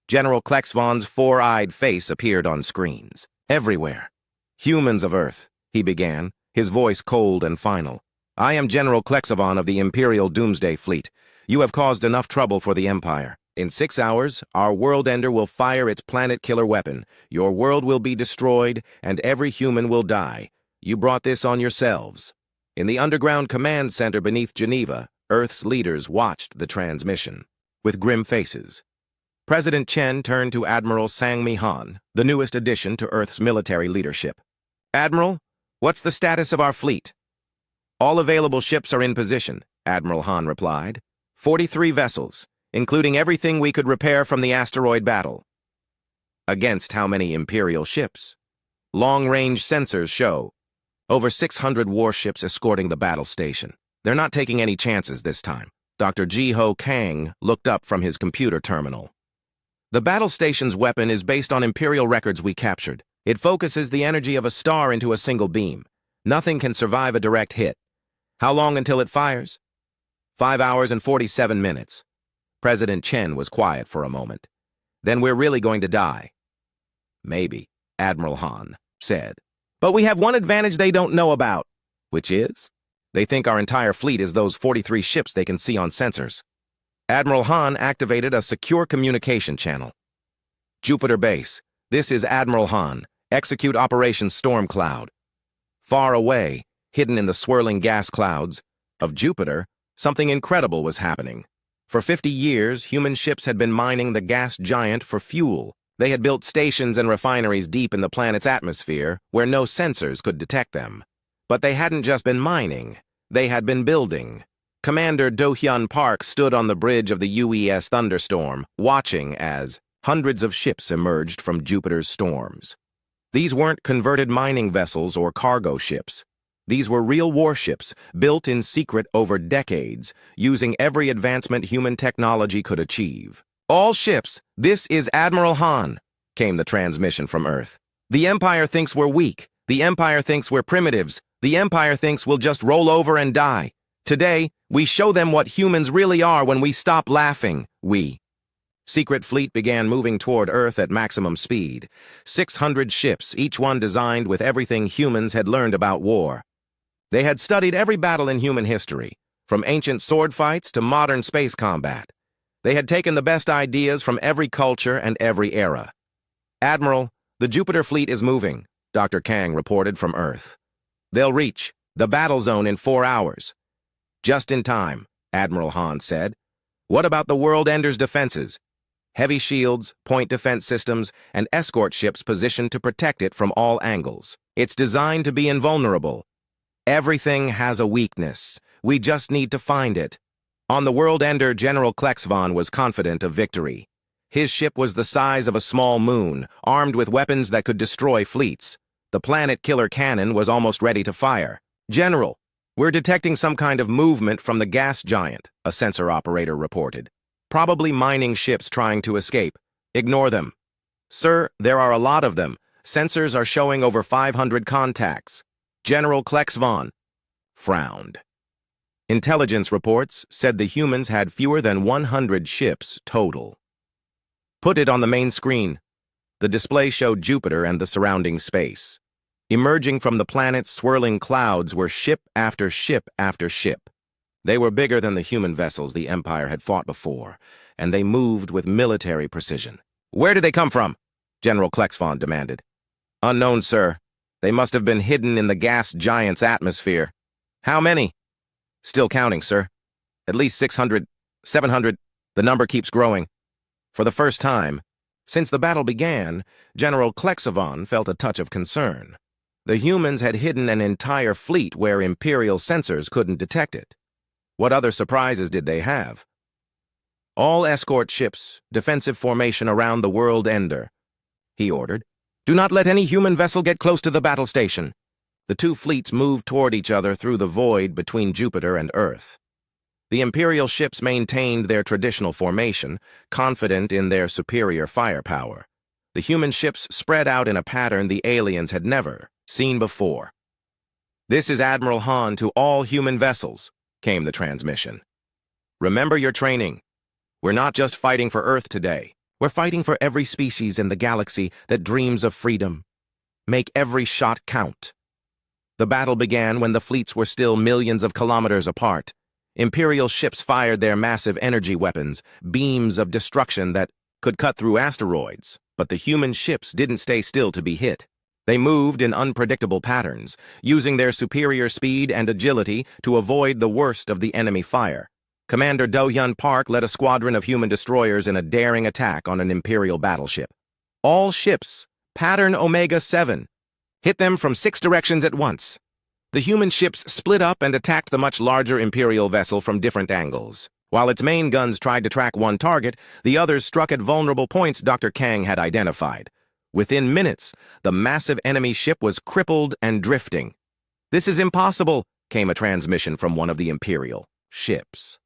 General Klexvon's four-eyed face appeared on screens. "Everywhere. Humans of Earth," he began, his voice cold and final. "I am General Klexvon of the Imperial Doomsday Fleet. You have caused enough trouble for the Empire. In 6 hours, our world ender will fire its planet-killer weapon. Your world will be destroyed, and every human will die. You brought this on yourselves. In the underground command center beneath Geneva, Earth's leaders watched the transmission. With grim faces, President Chen turned to Admiral Sang Mi-Han, the newest addition to Earth's military leadership. Admiral, what's the status of our fleet? All available ships are in position, Admiral Han replied. 43 vessels, including everything we could repair from the asteroid battle. Against how many Imperial ships? Long-range sensors show over 600 warships escorting the battle station. They're not taking any chances this time. Dr. Ji-Ho Kang looked up from his computer terminal. The battle station's weapon is based on Imperial records we captured. It focuses the energy of a star into a single beam. Nothing can survive a direct hit. How long until it fires? 5 hours and 47 minutes. President Chen was quiet for a moment. Then we're really going to die. Maybe, Admiral Han said. But we have one advantage they don't know about. Which is? They think our entire fleet is those 43 ships they can see on sensors. Admiral Han activated a secure communication channel. Jupiter Base, this is Admiral Han. Execute Operation Storm Cloud. Far away, hidden in the swirling gas clouds of Jupiter, something incredible was happening. For 50 years, human ships had been mining the gas giant for fuel. They had built stations and refineries deep in the planet's atmosphere where no sensors could detect them. But they hadn't just been mining, they had been building. Commander Do-hyun Park stood on the bridge of the UES Thunderstorm, watching as hundreds of ships emerged from Jupiter's storms. These weren't converted mining vessels or cargo ships. These were real warships, built in secret over decades, using every advancement human technology could achieve. All ships, this is Admiral Han, came the transmission from Earth. The Empire thinks we're weak. The Empire thinks we're primitives. The Empire thinks we'll just roll over and die. Today, we show them what humans really are when we stop laughing, Secret Fleet began moving toward Earth at maximum speed. 600 ships, each one designed with everything humans had learned about war. They had studied every battle in human history, from ancient sword fights to modern space combat. They had taken the best ideas from every culture and every era. Admiral, the Jupiter fleet is moving, Dr. Kang reported from Earth. They'll reach the battle zone in 4 hours. Just in time, Admiral Han said. What about the World Ender's defenses? Heavy shields, point defense systems, and escort ships positioned to protect it from all angles. It's designed to be invulnerable. Everything has a weakness. We just need to find it. On the World Ender, General Klexvon was confident of victory. His ship was the size of a small moon, armed with weapons that could destroy fleets. The planet-killer cannon was almost ready to fire. General, we're detecting some kind of movement from the gas giant, a sensor operator reported. Probably mining ships trying to escape. Ignore them. Sir, there are a lot of them. Sensors are showing over 500 contacts. General Klexvon frowned. Intelligence reports said the humans had fewer than 100 ships total. Put it on the main screen. The display showed Jupiter and the surrounding space. Emerging from the planet's swirling clouds were ship after ship after ship. They were bigger than the human vessels the Empire had fought before, and they moved with military precision. Where did they come from? General Klexvon demanded. Unknown, sir. They must have been hidden in the gas giant's atmosphere. How many? Still counting, sir. At least 600, 700. The number keeps growing. For the first time, since the battle began, General Klexvon felt a touch of concern. The humans had hidden an entire fleet where Imperial sensors couldn't detect it. What other surprises did they have? All escort ships, defensive formation around the World Ender, he ordered. Do not let any human vessel get close to the battle station. The two fleets moved toward each other through the void between Jupiter and Earth. The Imperial ships maintained their traditional formation, confident in their superior firepower. The human ships spread out in a pattern the aliens had never seen before. This is Admiral Han to all human vessels, came the transmission. Remember your training. We're not just fighting for Earth today. We're fighting for every species in the galaxy that dreams of freedom. Make every shot count. The battle began when the fleets were still millions of kilometers apart. Imperial ships fired their massive energy weapons, beams of destruction that could cut through asteroids, but the human ships didn't stay still to be hit. They moved in unpredictable patterns, using their superior speed and agility to avoid the worst of the enemy fire. Commander Do-hyun Park led a squadron of human destroyers in a daring attack on an Imperial battleship. All ships, pattern Omega-7, hit them from 6 directions at once. The human ships split up and attacked the much larger Imperial vessel from different angles. While its main guns tried to track one target, the others struck at vulnerable points Dr. Kang had identified. Within minutes, the massive enemy ship was crippled and drifting. "This is impossible," came a transmission from one of the Imperial ships.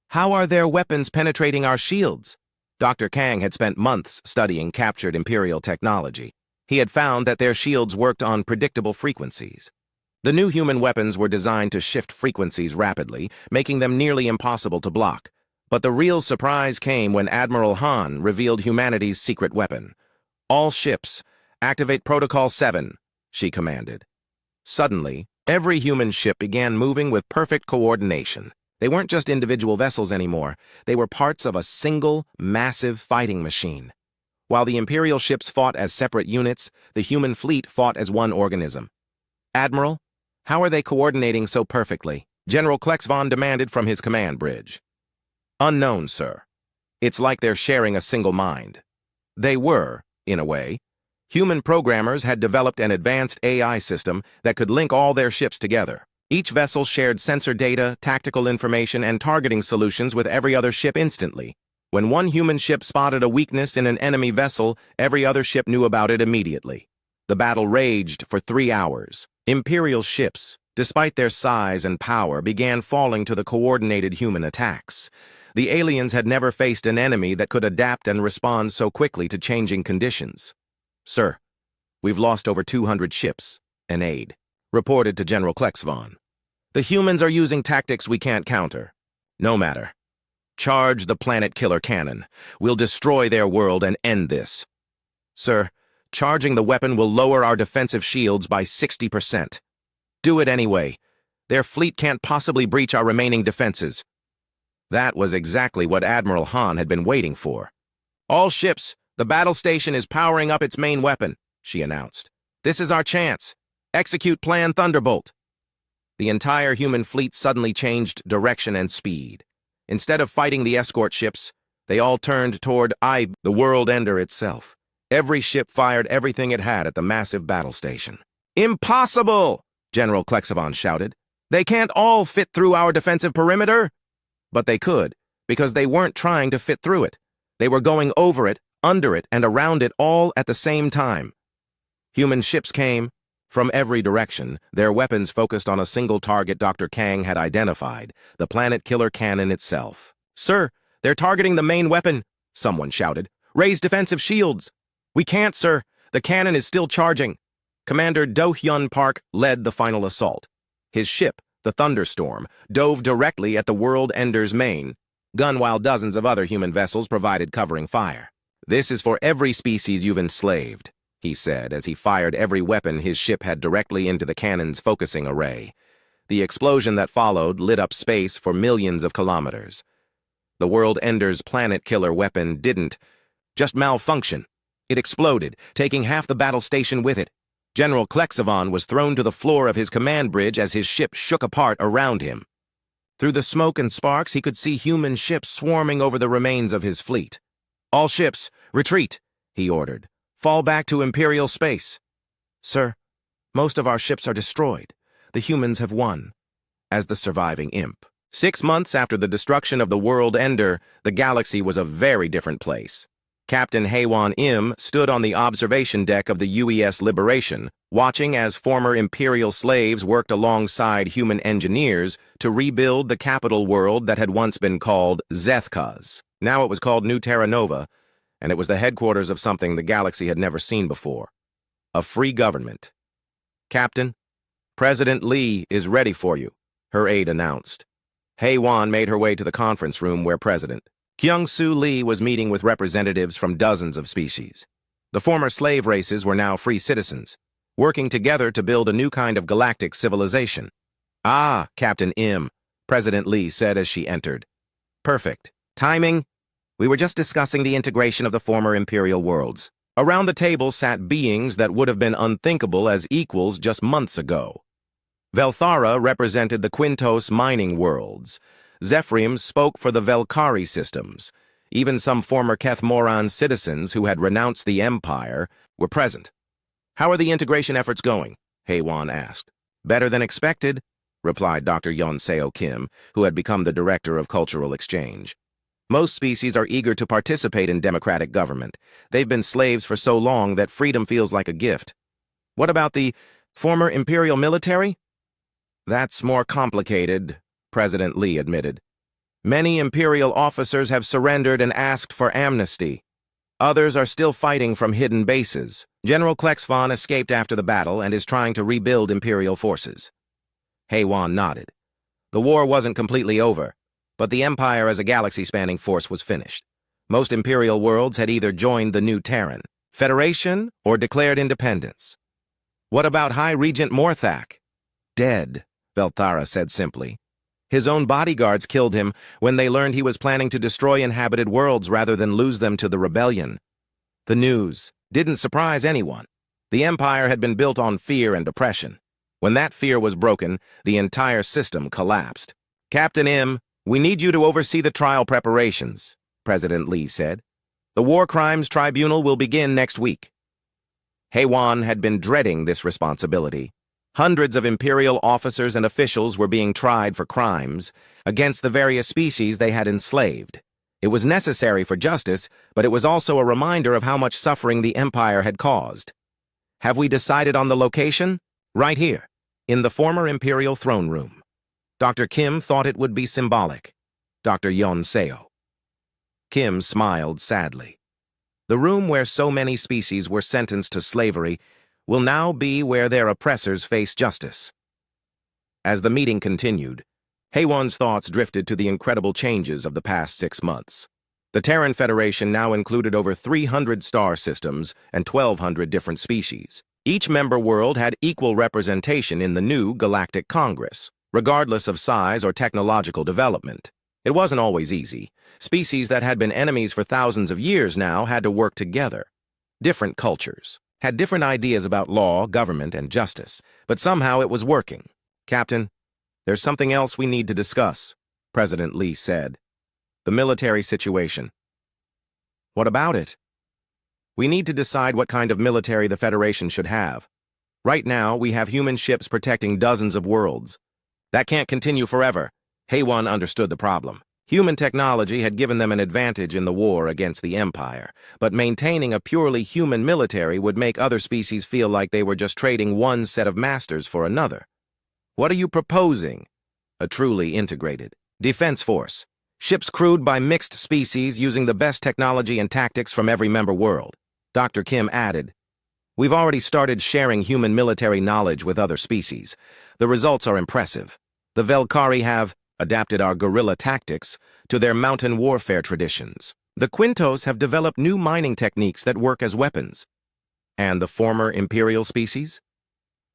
"How are their weapons penetrating our shields?" Dr. Kang had spent months studying captured Imperial technology. He had found that their shields worked on predictable frequencies. The new human weapons were designed to shift frequencies rapidly, making them nearly impossible to block. But the real surprise came when Admiral Han revealed humanity's secret weapon. "All ships, activate Protocol 7, she commanded. Suddenly, every human ship began moving with perfect coordination. They weren't just individual vessels anymore. They were parts of a single, massive fighting machine. While the Imperial ships fought as separate units, the human fleet fought as one organism. "Admiral, how are they coordinating so perfectly?" General Klexvon demanded from his command bridge. "Unknown, sir. It's like they're sharing a single mind." They were, in a way. Human programmers had developed an advanced AI system that could link all their ships together. Each vessel shared sensor data, tactical information, and targeting solutions with every other ship instantly. When one human ship spotted a weakness in an enemy vessel, every other ship knew about it immediately. The battle raged for 3 hours. Imperial ships, despite their size and power, began falling to the coordinated human attacks. The aliens had never faced an enemy that could adapt and respond so quickly to changing conditions. "Sir, we've lost over 200 ships," an aide reported to General Klexvon. "The humans are using tactics we can't counter." "No matter. Charge the planet killer cannon. We'll destroy their world and end this." "Sir, charging the weapon will lower our defensive shields by 60%. "Do it anyway. Their fleet can't possibly breach our remaining defenses." That was exactly what Admiral Han had been waiting for. "All ships, the battle station is powering up its main weapon," she announced. "This is our chance. Execute Plan Thunderbolt." The entire human fleet suddenly changed direction and speed. Instead of fighting the escort ships, they all turned toward the world ender itself. Every ship fired everything it had at the massive battle station. "Impossible!" General Klexvon shouted. "They can't all fit through our defensive perimeter." But they could, because they weren't trying to fit through it. They were going over it, under it, and around it all at the same time. Human ships came from every direction, their weapons focused on a single target Dr. Kang had identified, the planet killer cannon itself. "Sir, they're targeting the main weapon," someone shouted. "Raise defensive shields." "We can't, sir. The cannon is still charging." Commander Do-hyun Park led the final assault. His ship, the Thunderstorm, dove directly at the world ender's main gun while dozens of other human vessels provided covering fire. "This is for every species you've enslaved," he said as he fired every weapon his ship had directly into the cannon's focusing array. The explosion that followed lit up space for millions of kilometers. The world ender's planet killer weapon didn't just malfunction. It exploded, taking half the battle station with it. General Klexvon was thrown to the floor of his command bridge as his ship shook apart around him. Through the smoke and sparks, he could see human ships swarming over the remains of his fleet. "All ships, retreat," he ordered. "Fall back to Imperial space." "Sir, most of our ships are destroyed. The humans have won." As the surviving imp. 6 months after the destruction of the world ender, the galaxy was a very different place. Captain Haewon Im stood on the observation deck of the UES Liberation, watching as former Imperial slaves worked alongside human engineers to rebuild the capital world that had once been called Zethkaz. Now it was called New Terra Nova, and it was the headquarters of something the galaxy had never seen before. A free government. "Captain, President Lee is ready for you," her aide announced. Haewon made her way to the conference room where President Kyung-Soo Lee was meeting with representatives from dozens of species. The former slave races were now free citizens, working together to build a new kind of galactic civilization. "Ah, Captain Im," President Lee said as she entered. Perfect. Timing? We were just discussing the integration of the former Imperial worlds. Around the table sat beings that would have been unthinkable as equals just months ago. Velthara represented the Quintos mining worlds. Zephyrim spoke for the Velkari systems. Even some former Kethmoran citizens who had renounced the Empire were present. How are the integration efforts going? Heywan asked. Better than expected, replied Dr. Yonseo Kim, who had become the director of cultural exchange. Most species are eager to participate in democratic government. They've been slaves for so long that freedom feels like a gift. What about the former imperial military? That's more complicated, President Lee admitted. Many imperial officers have surrendered and asked for amnesty. Others are still fighting from hidden bases. General Klexvon escaped after the battle and is trying to rebuild imperial forces. Heywan nodded. The war wasn't completely over, but the Empire as a galaxy-spanning force was finished. Most Imperial worlds had either joined the new Terran Federation or declared independence. What about High Regent Morthak? Dead, Velthara said simply. His own bodyguards killed him when they learned he was planning to destroy inhabited worlds rather than lose them to the rebellion. The news didn't surprise anyone. The Empire had been built on fear and oppression. When that fear was broken, the entire system collapsed. Captain M, we need you to oversee the trial preparations, President Lee said. The War Crimes Tribunal will begin next week. Heywan had been dreading this responsibility. Hundreds of Imperial officers and officials were being tried for crimes against the various species they had enslaved. It was necessary for justice, but it was also a reminder of how much suffering the Empire had caused. Have we decided on the location? Right here, in the former Imperial throne room. Dr. Kim thought it would be symbolic. Dr. Yonseo. Kim smiled sadly. The room where so many species were sentenced to slavery will now be where their oppressors face justice. As the meeting continued, Heywan's thoughts drifted to the incredible changes of the past 6 months. The Terran Federation now included over 300 star systems and 1,200 different species. Each member world had equal representation in the new Galactic Congress, regardless of size or technological development. It wasn't always easy. Species that had been enemies for thousands of years now had to work together. Different cultures had different ideas about law, government, and justice, but somehow it was working. Captain, there's something else we need to discuss, President Lee said. The military situation. What about it? We need to decide what kind of military the Federation should have. Right now, we have human ships protecting dozens of worlds. That can't continue forever. Heywan understood the problem. Human technology had given them an advantage in the war against the Empire, but maintaining a purely human military would make other species feel like they were just trading one set of masters for another. What are you proposing? A truly integrated defense force. Ships crewed by mixed species using the best technology and tactics from every member world. Dr. Kim added, We've already started sharing human military knowledge with other species. The results are impressive. The Velkari have adapted our guerrilla tactics to their mountain warfare traditions. The Quintos have developed new mining techniques that work as weapons. And the former Imperial species?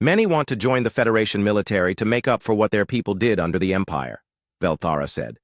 Many want to join the Federation military to make up for what their people did under the Empire, Velthara said.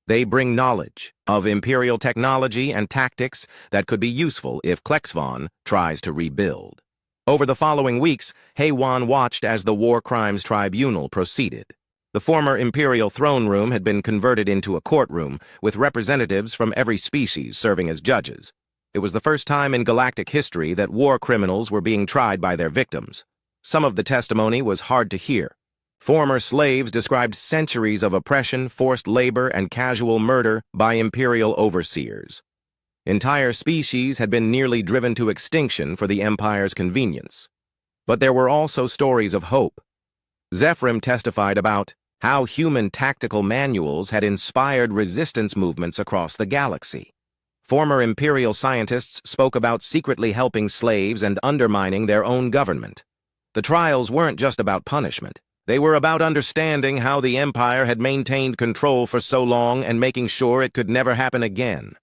They bring knowledge of Imperial technology and tactics that could be useful if Klexvon tries to rebuild. Over the following weeks, Heywan watched as the War Crimes Tribunal proceeded. The former Imperial throne room had been converted into a courtroom, with representatives from every species serving as judges. It was the first time in galactic history that war criminals were being tried by their victims. Some of the testimony was hard to hear. Former slaves described centuries of oppression, forced labor, and casual murder by Imperial overseers. Entire species had been nearly driven to extinction for the Empire's convenience. But there were also stories of hope. Zephyrim testified about how human tactical manuals had inspired resistance movements across the galaxy. Former Imperial scientists spoke about secretly helping slaves and undermining their own government. The trials weren't just about punishment. They were about understanding how the Empire had maintained control for so long and making sure it could never happen again.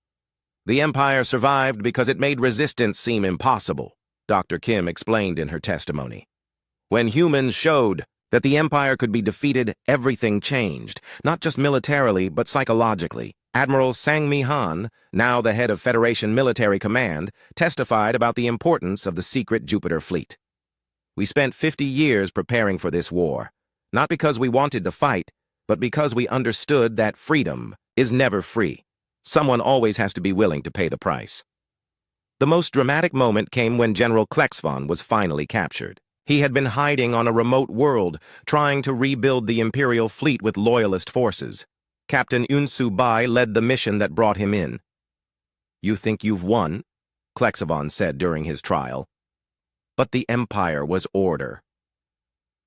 The Empire survived because it made resistance seem impossible, Dr. Kim explained in her testimony. When humans showed That the Empire could be defeated, everything changed, not just militarily, but psychologically. Admiral Sang Mi Han, now the head of Federation Military Command, testified about the importance of the secret Jupiter fleet. We spent 50 years preparing for this war, not because we wanted to fight, but because we understood that freedom is never free. Someone always has to be willing to pay the price. The most dramatic moment came when General Klexvon was finally captured. He had been hiding on a remote world, trying to rebuild the Imperial fleet with loyalist forces. Captain Unsu Bai led the mission that brought him in. "You think you've won?" Klexvon said during his trial. But the Empire was order.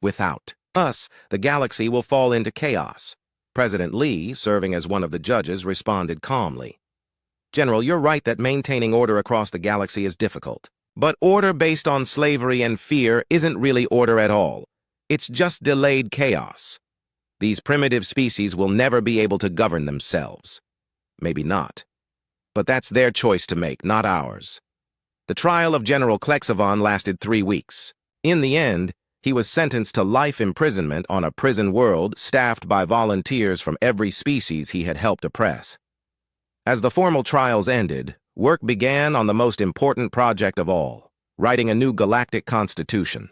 "Without us, the galaxy will fall into chaos." President Lee, serving as one of the judges, responded calmly. "General, you're right that maintaining order across the galaxy is difficult. But order based on slavery and fear isn't really order at all. It's just delayed chaos. These primitive species will never be able to govern themselves. Maybe not. But that's their choice to make, not ours." The trial of General Klexvon lasted 3 weeks. In the end, he was sentenced to life imprisonment on a prison world staffed by volunteers from every species he had helped oppress. As the formal trials ended, work began on the most important project of all, writing a new galactic constitution.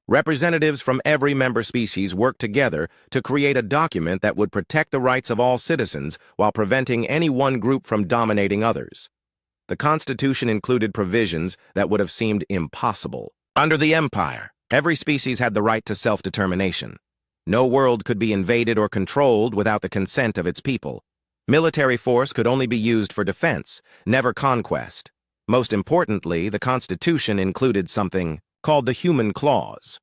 Representatives from every member species worked together to create a document that would protect the rights of all citizens while preventing any one group from dominating others. The Constitution included provisions that would have seemed impossible. Under the Empire, every species had the right to self-determination. No world could be invaded or controlled without the consent of its people. Military force could only be used for defense, never conquest. Most importantly, the Constitution included something called the Human Clause.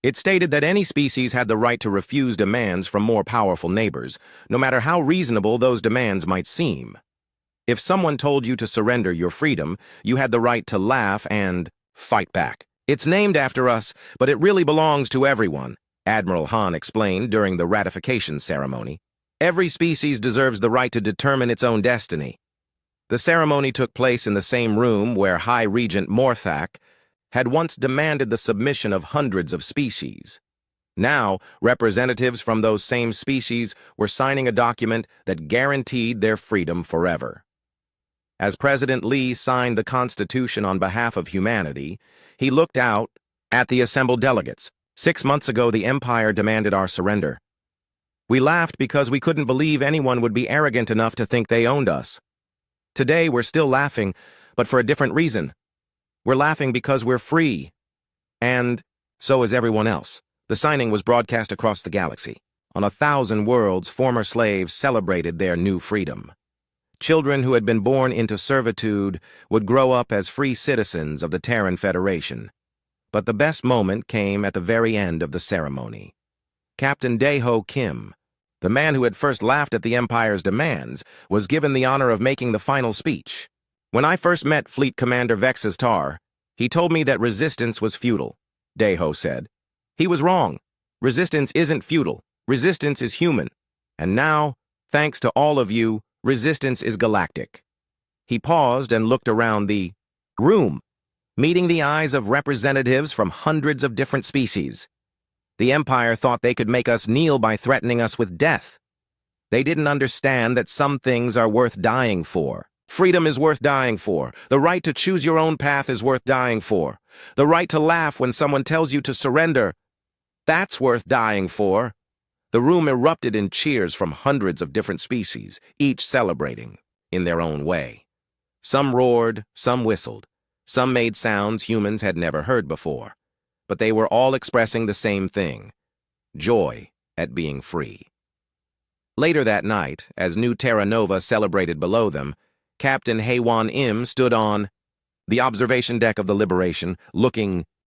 It stated that any species had the right to refuse demands from more powerful neighbors, no matter how reasonable those demands might seem. If someone told you to surrender your freedom, you had the right to laugh and fight back. "It's named after us, but it really belongs to everyone," Admiral Han explained during the ratification ceremony. "Every species deserves the right to determine its own destiny." The ceremony took place in the same room where High Regent Morthak had once demanded the submission of hundreds of species. Now, representatives from those same species were signing a document that guaranteed their freedom forever. As President Lee signed the Constitution on behalf of humanity, he looked out at the assembled delegates. 6 months ago, the Empire demanded our surrender. We laughed because we couldn't believe anyone would be arrogant enough to think they owned us. Today, we're still laughing, but for a different reason. We're laughing because we're free. And so is everyone else. The signing was broadcast across the galaxy. On 1,000 worlds, former slaves celebrated their new freedom. Children who had been born into servitude would grow up as free citizens of the Terran Federation. But the best moment came at the very end of the ceremony. Captain Daeho Kim, the man who had first laughed at the Empire's demands, was given the honor of making the final speech. "When I first met Fleet Commander Vex's Tar, he told me that resistance was futile," Daeho said. "He was wrong. Resistance isn't futile. Resistance is human. And now, thanks to all of you, resistance is galactic." He paused and looked around the room, meeting the eyes of representatives from hundreds of different species. The Empire thought they could make us kneel by threatening us with death. They didn't understand that some things are worth dying for. Freedom is worth dying for. The right to choose your own path is worth dying for. The right to laugh when someone tells you to surrender, that's worth dying for. The room erupted in cheers from hundreds of different species, each celebrating in their own way. Some roared, some whistled. Some made sounds humans had never heard before. But they were all expressing the same thing: joy at being free. Later that night, as New Terra Nova celebrated below them, Captain Haewon Im stood on the observation deck of the Liberation, looking